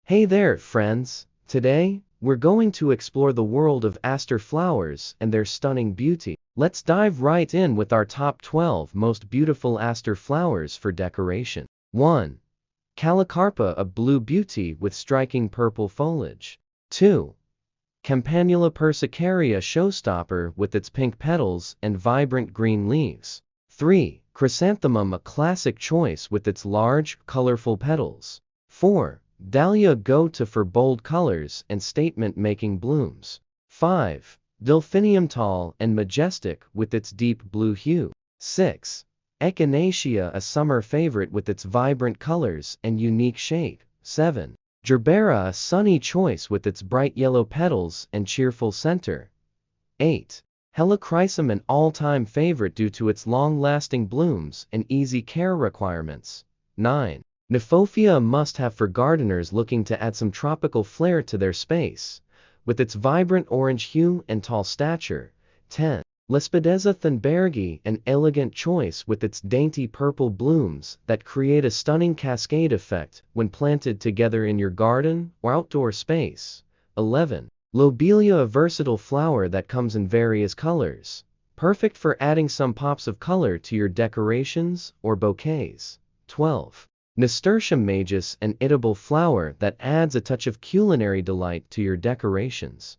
Hey there, friends! Today, we're going to explore the world of aster flowers and their stunning beauty. Let's dive right in with our top 12 most beautiful aster flowers for decoration. 1. Calicarpa, a blue beauty with striking purple foliage. 2. Campanula persicaria, showstopper with its pink petals and vibrant green leaves. 3. Chrysanthemum, a classic choice with its large, colorful petals. 4. Dahlia, go-to for bold colors and statement-making blooms. 5. Delphinium, tall and majestic with its deep blue hue. 6. Echinacea, a summer favorite with its vibrant colors and unique shape. 7. Gerbera, a sunny choice with its bright yellow petals and cheerful center. 8. Helichrysum, an all-time favorite due to its long-lasting blooms and easy care requirements. 9. Nymphophea, a must-have for gardeners looking to add some tropical flair to their space, with its vibrant orange hue and tall stature. 10. Lespedeza thunbergi, an elegant choice with its dainty purple blooms that create a stunning cascade effect when planted together in your garden or outdoor space. 11. Lobelia, a versatile flower that comes in various colors, perfect for adding some pops of color to your decorations or bouquets. 12. Nasturtium majus, an edible flower that adds a touch of culinary delight to your decorations.